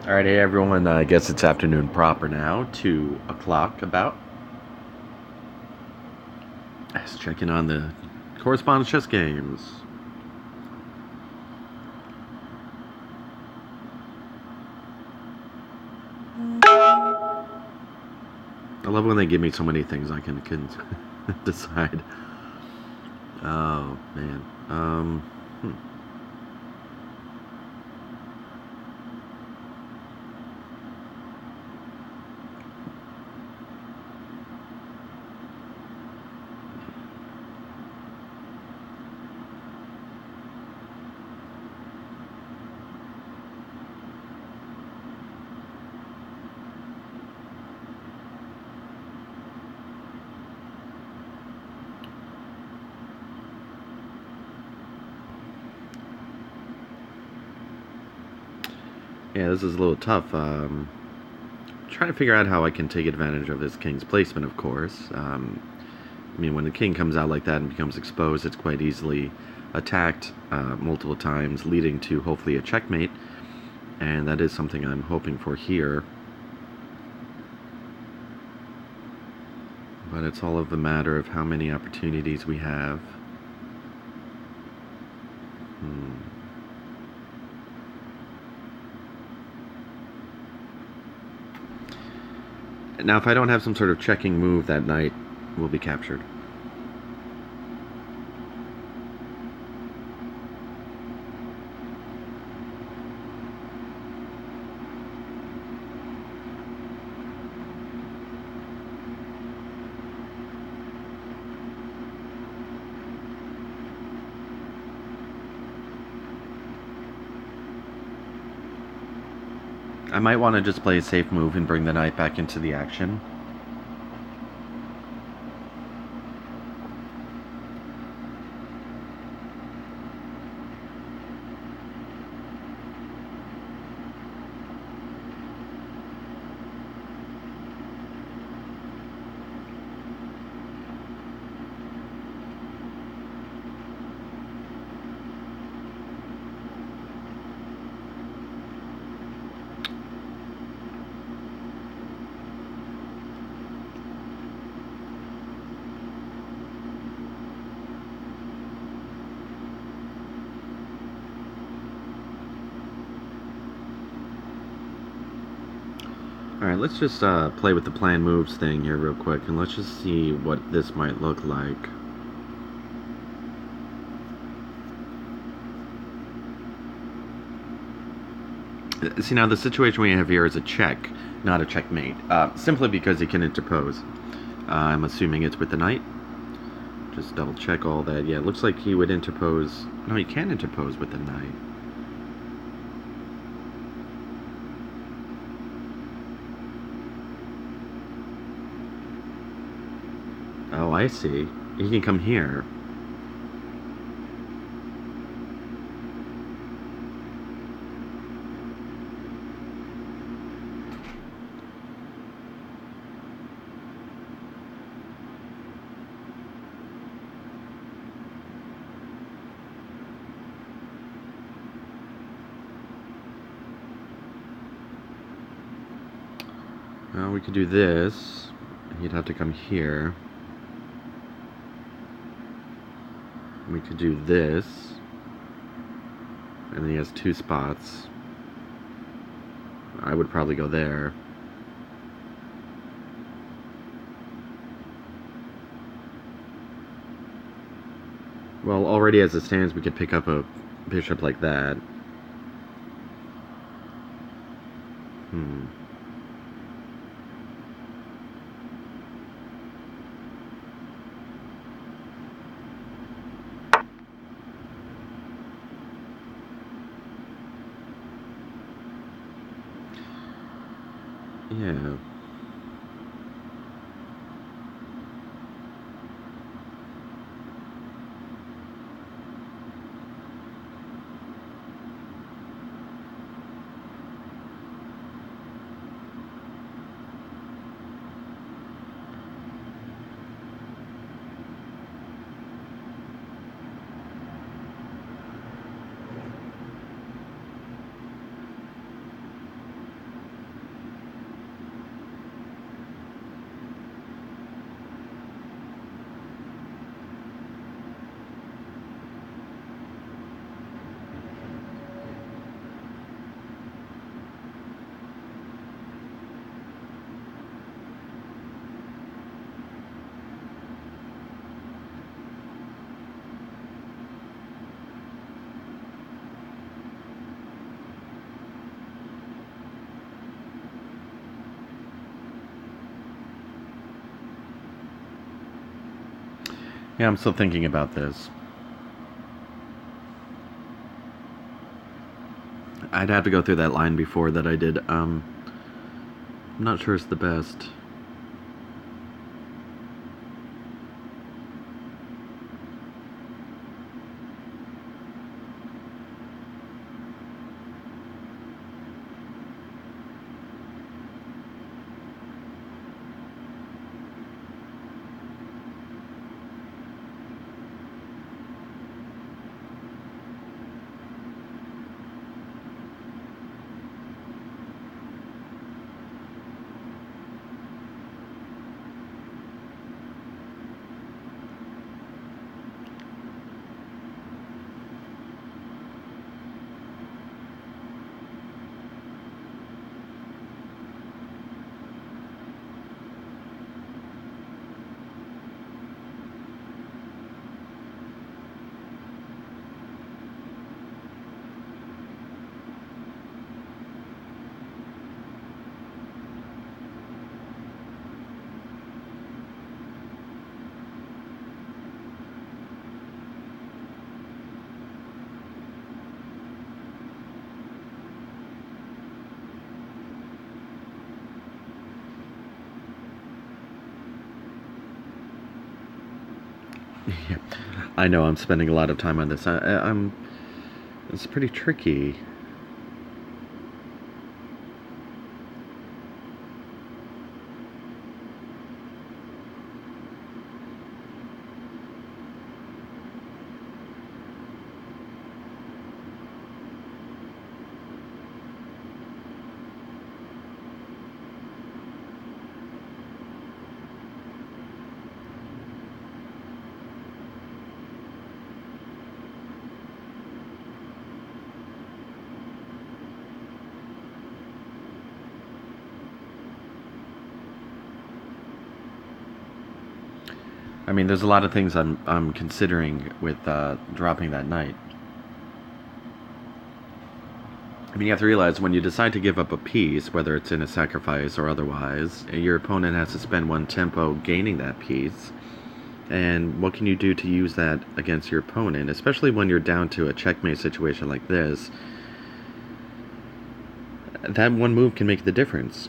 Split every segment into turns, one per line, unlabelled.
All right, hey everyone. I guess it's afternoon proper now, 2 o'clock about. Just checking on the correspondence chess games. I love when they give me so many things I can decide. Oh man. Hmm. Yeah, this is a little tough. Trying to figure out how I can take advantage of this king's placement, of course. I mean, when the king comes out like that and becomes exposed, it's quite easily attacked multiple times, leading to hopefully a checkmate. And that is something I'm hoping for here. But it's all of a matter of how many opportunities we have. Hmm. Now, if I don't have some sort of checking move that night, we'll be captured. I might want to just play a safe move and bring the knight back into the action. Alright, let's just play with the plan moves thing here real quick, and let's just see what this might look like. See, now the situation we have here is a check, not a checkmate, simply because he can interpose. I'm assuming it's with the knight. Just double check all that. Yeah, it looks like he would interpose. No, he can interpose with the knight. Oh, I see. He can come here. Well, we could do this. He'd have to come here. We could do this. And then he has 2 spots. I would probably go there. Well, already as it stands, we could pick up a bishop like that. Hmm. Yeah. Yeah, I'm still thinking about this. I'd have to go through that line before that I did. I'm not sure it's the best. Yeah, I know I'm spending a lot of time on this. I'm. It's pretty tricky. I mean, there's a lot of things I'm considering with dropping that knight. I mean, you have to realize when you decide to give up a piece, whether it's in a sacrifice or otherwise, your opponent has to spend one tempo gaining that piece. And what can you do to use that against your opponent, especially when you're down to a checkmate situation like this? That one move can make the difference.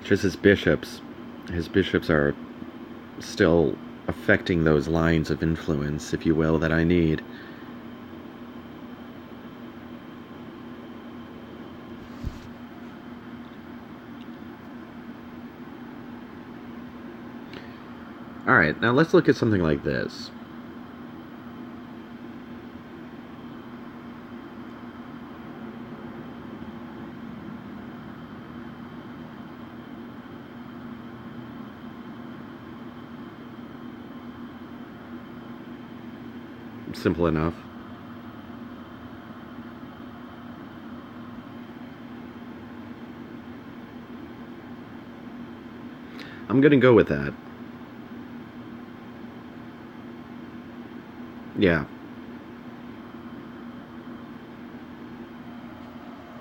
Just his bishops are still affecting those lines of influence, if you will, that I need. Alright, now let's look at something like this. Simple enough. I'm gonna go with that. Yeah.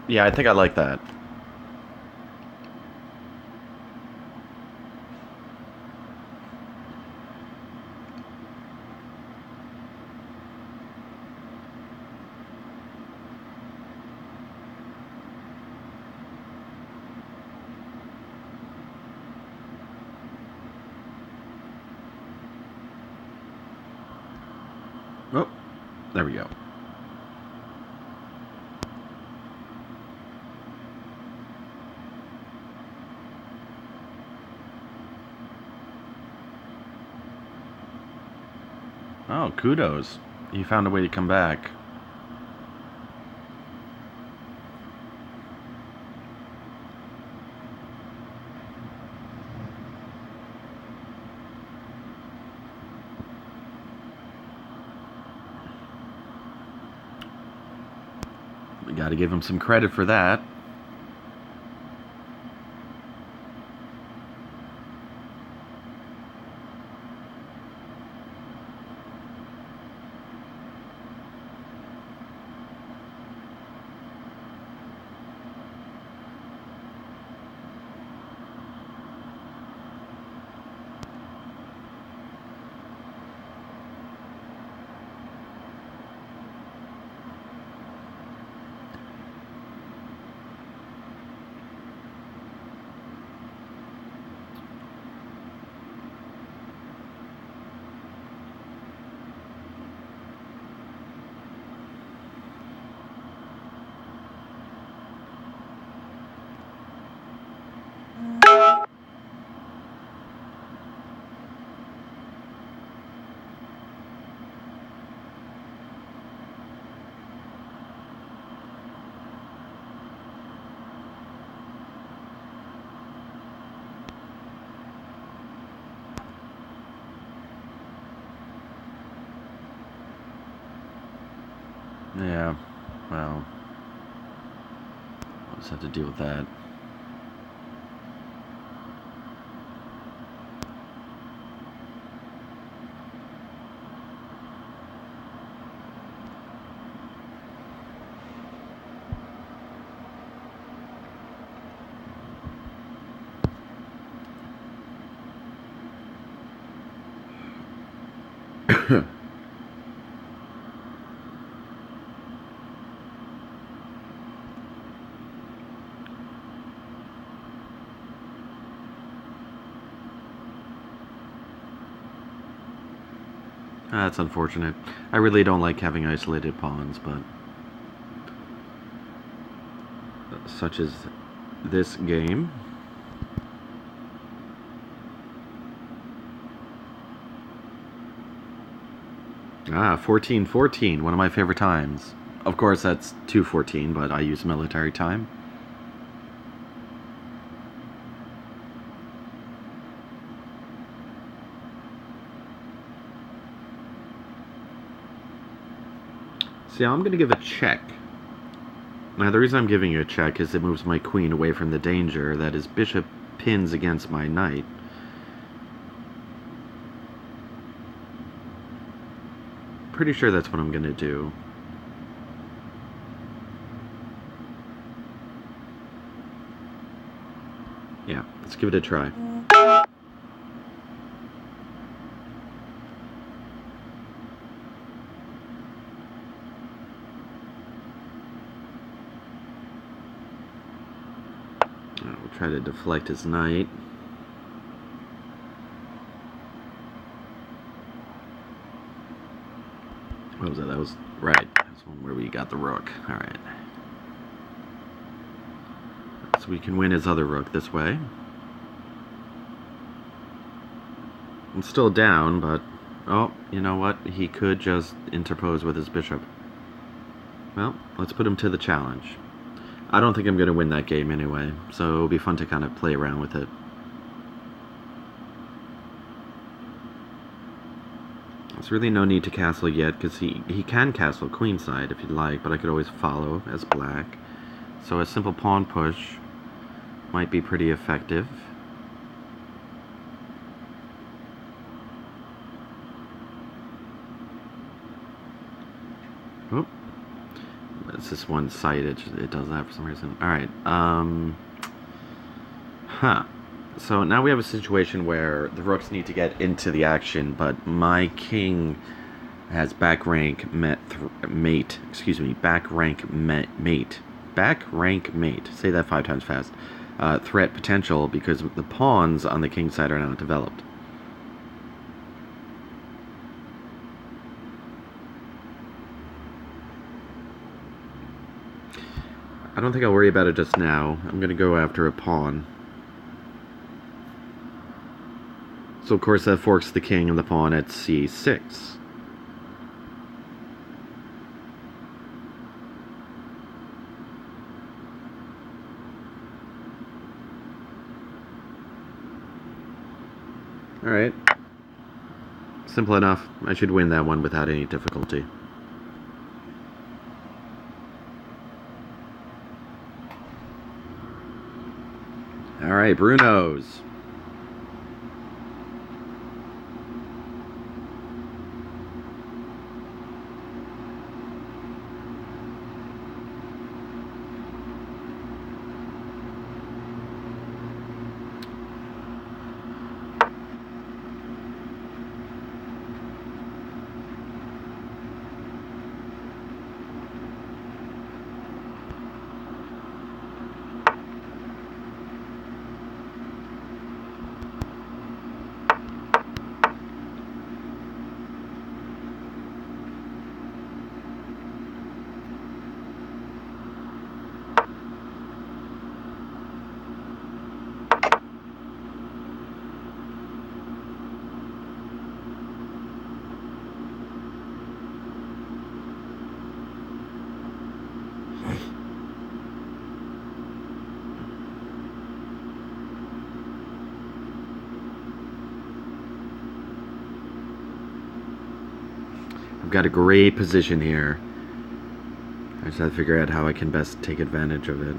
Yeah, I think I like that. Oh, there we go. Oh, kudos. You found a way to come back. We gotta give him some credit for that. Yeah, well, I'll just have to deal with that. That's unfortunate. I really don't like having isolated pawns, but such is this game. Ah, 1414, one of my favorite times. Of course, that's 214, but I use military time. See, I'm going to give a check. Now, the reason I'm giving you a check is it moves my queen away from the danger that his bishop pins against my knight. Pretty sure that's what I'm going to do. Yeah, let's give it a try. We'll try to deflect his knight. What was that? That was right. That's one where we got the rook. Alright. So we can win his other rook this way. I'm still down, but... Oh, you know what? He could just interpose with his bishop. Well, let's put him to the challenge. I don't think I'm going to win that game anyway, so it'll be fun to kind of play around with it. There's really no need to castle yet, because he can castle queenside if he'd like, but I could always follow as black. So a simple pawn push might be pretty effective. Oh, it's just one-sided. It does that for some reason. Alright, So now we have a situation where the rooks need to get into the action, but my king has back rank mate. Back rank mate. Say that 5 times fast. Threat potential because the pawns on the king side are not developed. I don't think I'll worry about it just now. I'm going to go after a pawn. So of course that forks the king and the pawn at c6. Alright. Simple enough. I should win that one without any difficulty. Alright, Bruno's. I've got a great position here. just have to figure out how I can best take advantage of it.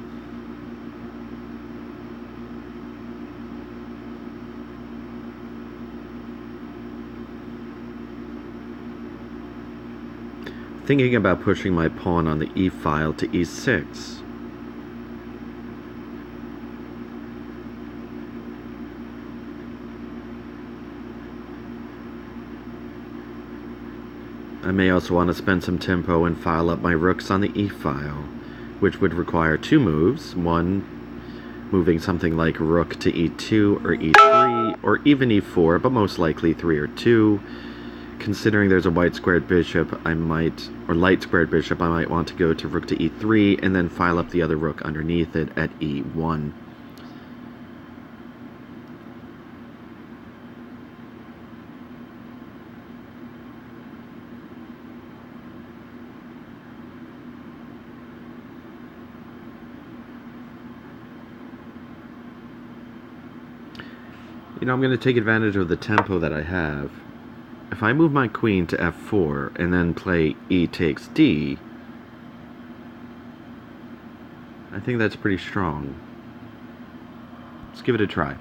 Thinking about pushing my pawn on the e-file to e6. I may also want to spend some tempo and file up my rooks on the e-file, which would require two moves. One, moving something like rook to e2 or e3 or even e4, but most likely 3 or 2. Considering there's a white squared bishop, or light squared bishop, I might want to go to rook to e3 and then file up the other rook underneath it at e1. I'm going to take advantage of the tempo that I have. If I move my queen to f4 and then play e takes d, I think that's pretty strong. Let's give it a try.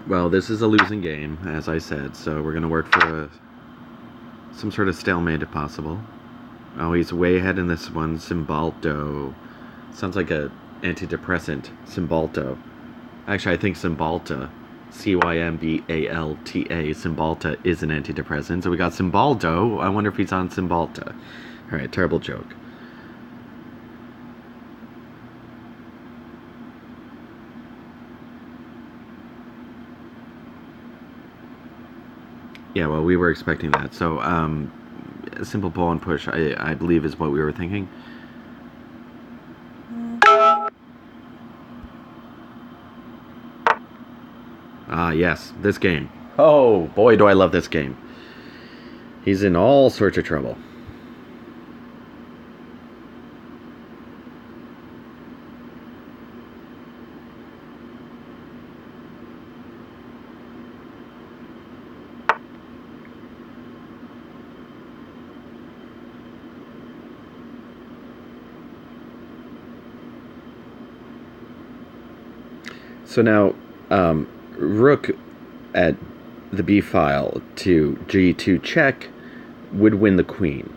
Well, this is a losing game, as I said, so we're going to work for some sort of stalemate if possible. Oh, he's way ahead in this one. Cymbalto. Sounds like a antidepressant. Cymbalto. Actually, I think Cymbalta, Cymbalta, Cymbalta is an antidepressant. So we got Cymbaldo. I wonder if he's on Cymbalta. Alright, terrible joke. Yeah, well, we were expecting that. So, a simple pawn push, I believe, is what we were thinking. Ah, yes, this game. Oh, boy, do I love this game. He's in all sorts of trouble. So now, rook at the b file to g2 check would win the queen.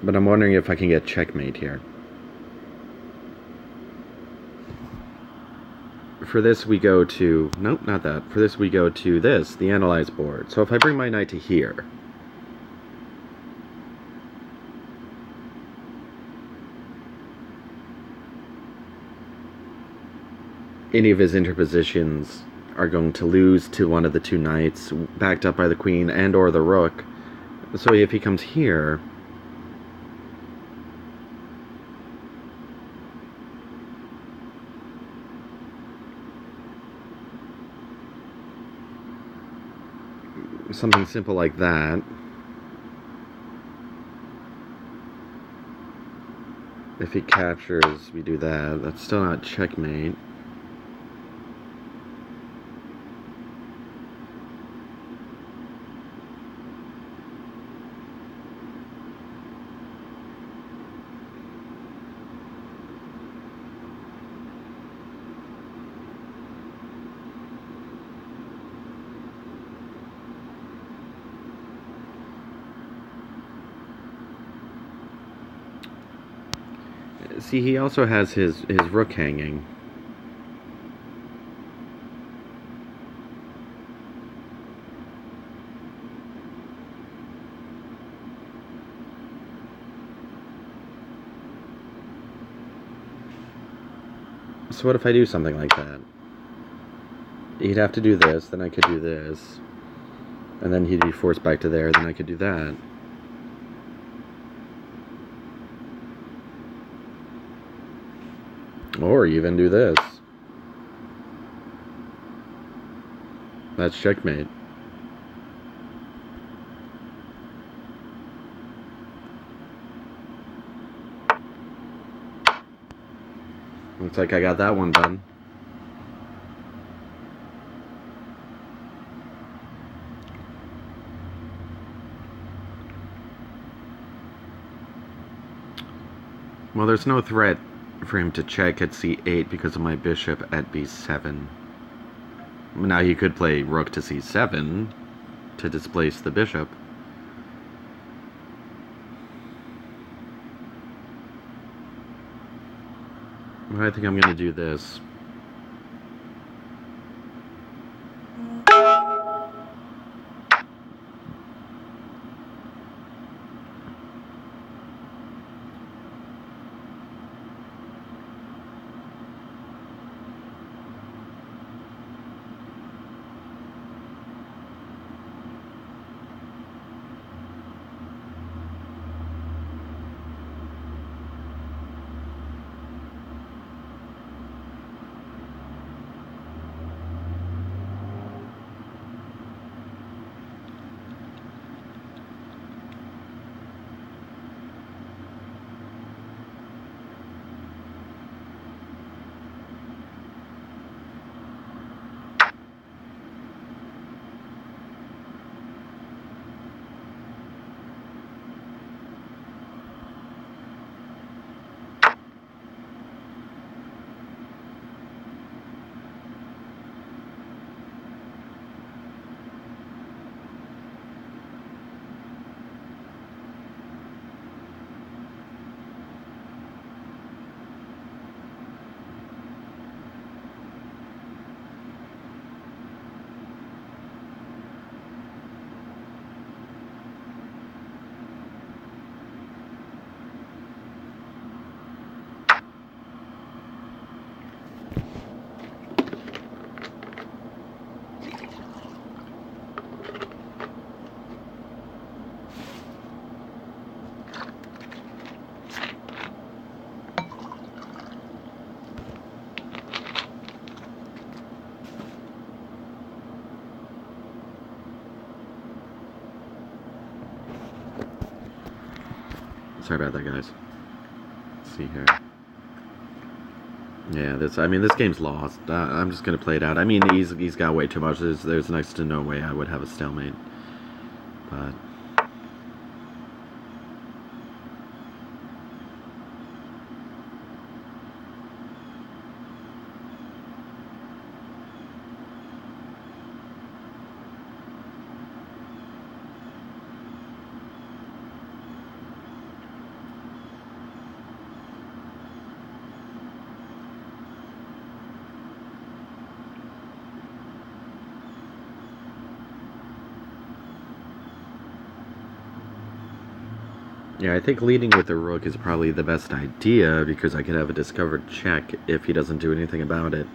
But I'm wondering if I can get checkmate here. For this we go to, nope, not that. For this we go to this, the analyze board. So if I bring my knight to here, any of his interpositions are going to lose to one of the two knights, backed up by the queen and or the rook. So if he comes here, something simple like that. If he captures, we do that. That's still not checkmate. See, he also has his rook hanging. So what if I do something like that? He'd have to do this, then I could do this. And then he'd be forced back to there, then I could do that. Or even do this. That's checkmate. Looks like I got that one done. Well, there's no threat for him to check at c8 because of my bishop at b7. Now he could play rook to c7 to displace the bishop. But I think I'm going to do this. Sorry about that, guys. Let's see here. Yeah, this game's lost. I'm just gonna play it out. I mean, he's got way too much. There's next to no way I would have a stalemate. But yeah, I think leading with the rook is probably the best idea because I could have a discovered check if he doesn't do anything about it.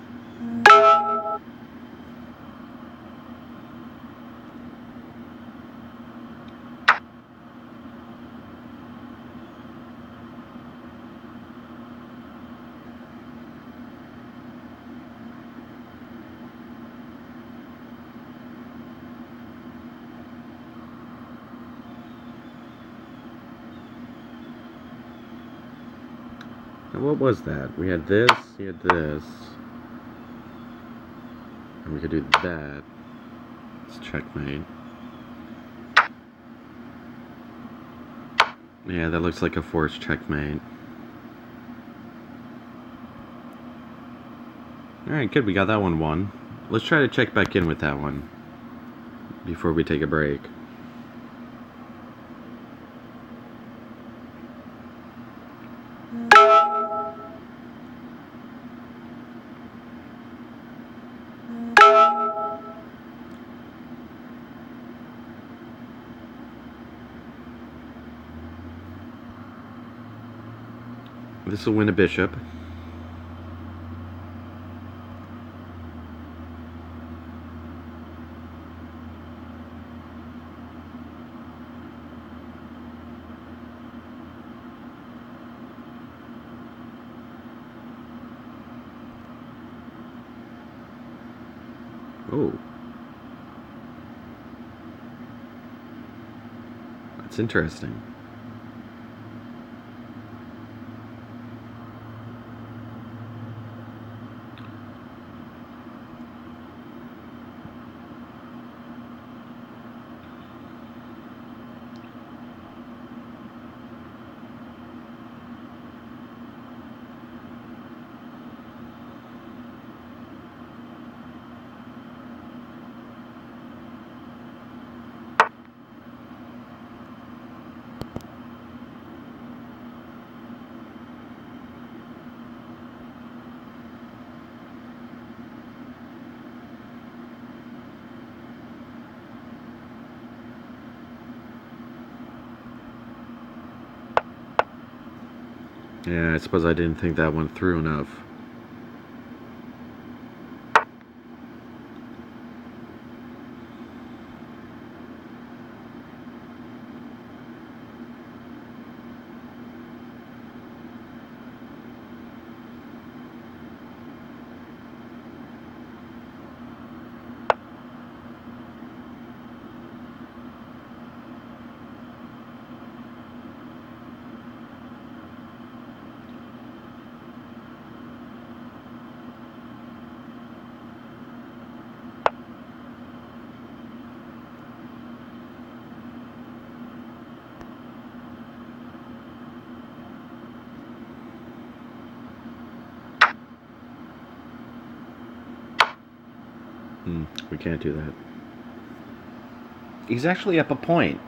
Now, what was that? We had this, he had this. And we could do that. It's checkmate. Yeah, that looks like a forced checkmate. Alright, good. We got that one won. Let's try to check back in with that one before we take a break. This will win a bishop. Oh. That's interesting. Yeah, I suppose I didn't think that went through enough. We can't do that. He's actually up a point.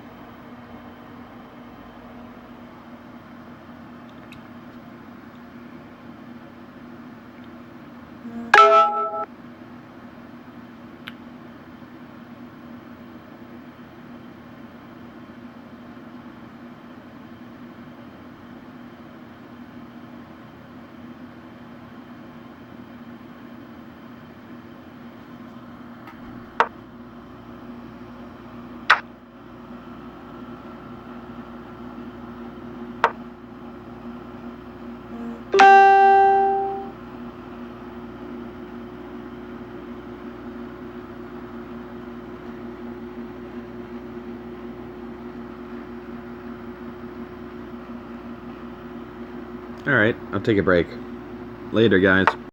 Alright, I'll take a break. Later, guys.